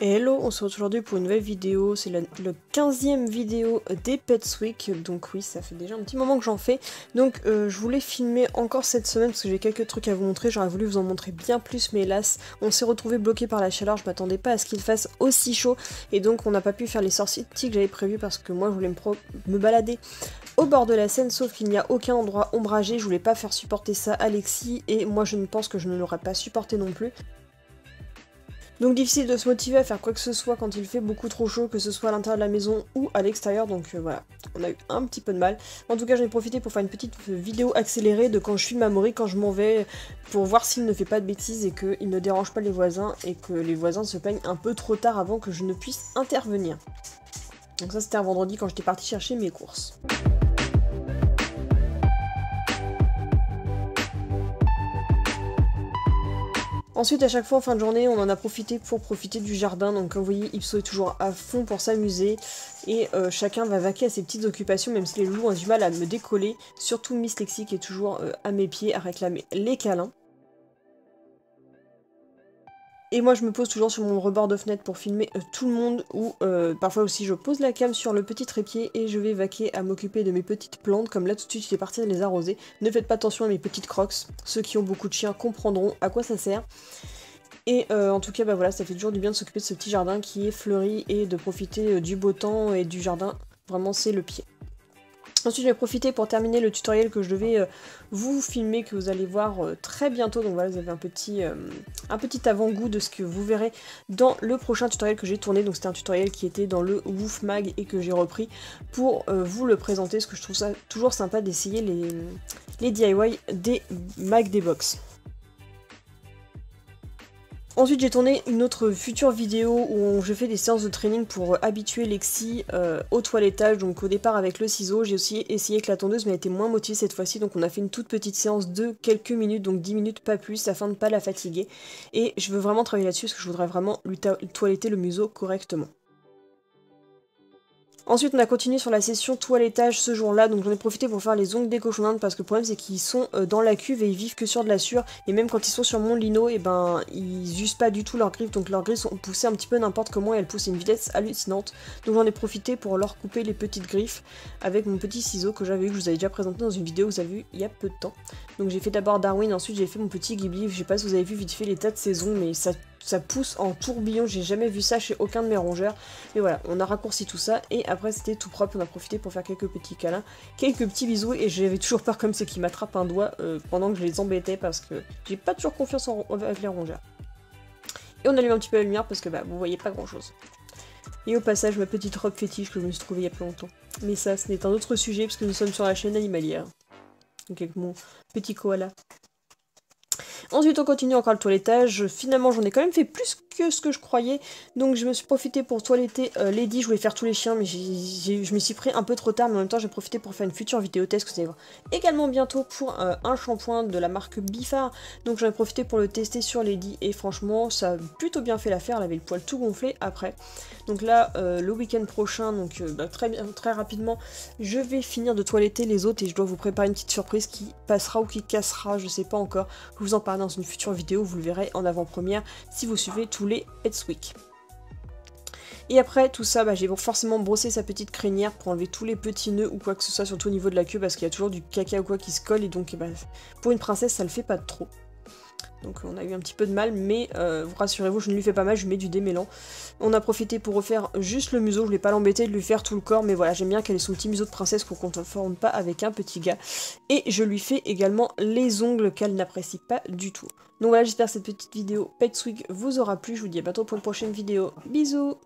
Hello, on se retrouve aujourd'hui pour une nouvelle vidéo, c'est le 15e vidéo des Pets Week, donc oui, ça fait déjà un petit moment que j'en fais. Donc je voulais filmer encore cette semaine parce que j'ai quelques trucs à vous montrer, j'aurais voulu vous en montrer bien plus, mais hélas, on s'est retrouvé bloqué par la chaleur, je m'attendais pas à ce qu'il fasse aussi chaud, et donc on n'a pas pu faire les sorties que j'avais prévues parce que moi je voulais me balader au bord de la Seine, sauf qu'il n'y a aucun endroit ombragé, je voulais pas faire supporter ça à Alexis, et moi je ne pense que je ne l'aurais pas supporté non plus. Donc difficile de se motiver à faire quoi que ce soit quand il fait beaucoup trop chaud, que ce soit à l'intérieur de la maison ou à l'extérieur, donc voilà, on a eu un petit peu de mal. En tout cas j'en ai profité pour faire une petite vidéo accélérée de quand je filme Amaury, quand je m'en vais, pour voir s'il ne fait pas de bêtises et qu'il ne dérange pas les voisins, et que les voisins se peignent un peu trop tard avant que je ne puisse intervenir. Donc ça c'était un vendredi quand j'étais partie chercher mes courses. Ensuite, à chaque fois en fin de journée, on en a profité pour profiter du jardin. Donc, comme vous voyez, Ipso est toujours à fond pour s'amuser. Et chacun va vaquer à ses petites occupations, même si les loulous ont du mal à me décoller. Surtout Miss Lexi qui est toujours à mes pieds à réclamer les câlins. Et moi je me pose toujours sur mon rebord de fenêtre pour filmer tout le monde, ou parfois aussi je pose la cam sur le petit trépied et je vais vaquer à m'occuper de mes petites plantes, comme là tout de suite je vais partir les arroser. Ne faites pas attention à mes petites crocs, ceux qui ont beaucoup de chiens comprendront à quoi ça sert. Et en tout cas bah voilà, ça fait toujours du bien de s'occuper de ce petit jardin qui est fleuri et de profiter du beau temps et du jardin, vraiment c'est le pied. Ensuite, je vais profiter pour terminer le tutoriel que je devais vous filmer, que vous allez voir très bientôt. Donc voilà, vous avez un petit avant-goût de ce que vous verrez dans le prochain tutoriel que j'ai tourné. Donc c'était un tutoriel qui était dans le Woof Mag et que j'ai repris pour vous le présenter, parce que je trouve ça toujours sympa d'essayer les DIY des Mag des box. Ensuite j'ai tourné une autre future vidéo où je fais des séances de training pour habituer Lexi au toilettage, donc au départ avec le ciseau. J'ai aussi essayé avec la tondeuse mais elle était moins motivée cette fois-ci, donc on a fait une toute petite séance de quelques minutes, donc 10 minutes pas plus, afin de ne pas la fatiguer. Et je veux vraiment travailler là-dessus parce que je voudrais vraiment lui toiletter le museau correctement. Ensuite on a continué sur la session toilettage ce jour-là, donc j'en ai profité pour faire les ongles des cochonnandes parce que le problème c'est qu'ils sont dans la cuve et ils vivent que sur de la sueur, et même quand ils sont sur mon lino, et ben ils usent pas du tout leurs griffes, donc leurs griffes sont poussées un petit peu n'importe comment et elles poussent à une vitesse hallucinante, donc j'en ai profité pour leur couper les petites griffes avec mon petit ciseau que j'avais eu, que je vous avais déjà présenté dans une vidéo que vous avez vu il y a peu de temps. Donc j'ai fait d'abord Darwin, ensuite j'ai fait mon petit Ghibli, je sais pas si vous avez vu vite fait l'état de saison, mais ça pousse en tourbillon, j'ai jamais vu ça chez aucun de mes rongeurs. Mais voilà, on a raccourci tout ça et après c'était tout propre, on a profité pour faire quelques petits câlins, quelques petits bisous, et j'avais toujours peur comme c'est qu'ils m'attrapent un doigt pendant que je les embêtais parce que j'ai pas toujours confiance avec les rongeurs. Et on allume un petit peu la lumière parce que bah vous voyez pas grand chose. Et au passage ma petite robe fétiche que je me suis trouvée il y a pas longtemps. Mais ça ce n'est un autre sujet puisque nous sommes sur la chaîne animalière. Donc avec mon petit koala. Ensuite on continue encore le toilettage, finalement j'en ai quand même fait plus que ce que je croyais, donc je me suis profité pour toiletter Lady, je voulais faire tous les chiens mais je me suis pris un peu trop tard, mais en même temps j'ai profité pour faire une future vidéo test que vous allez voir également bientôt pour un shampoing de la marque Bifar, donc j'en ai profité pour le tester sur Lady et franchement ça a plutôt bien fait l'affaire, elle avait le poil tout gonflé après. Donc là le week-end prochain, donc très rapidement, je vais finir de toiletter les autres et je dois vous préparer une petite surprise qui passera ou qui cassera, je sais pas encore, je vous en parlerai dans une future vidéo, vous le verrez en avant-première si vous suivez tous les Pets Week. Et après tout ça, j'ai forcément brossé sa petite crinière pour enlever tous les petits nœuds ou quoi que ce soit, surtout au niveau de la queue parce qu'il y a toujours du caca ou quoi qui se colle, et donc pour une princesse ça le fait pas trop. Donc on a eu un petit peu de mal, mais vous rassurez-vous, je ne lui fais pas mal, je lui mets du démêlant. On a profité pour refaire juste le museau, je voulais pas l'embêter de lui faire tout le corps, mais voilà, j'aime bien qu'elle ait son petit museau de princesse qu'on ne confonde pas avec un petit gars. Et je lui fais également les ongles qu'elle n'apprécie pas du tout. Donc voilà, j'espère que cette petite vidéo Pets Week vous aura plu, je vous dis à bientôt pour une prochaine vidéo. Bisous!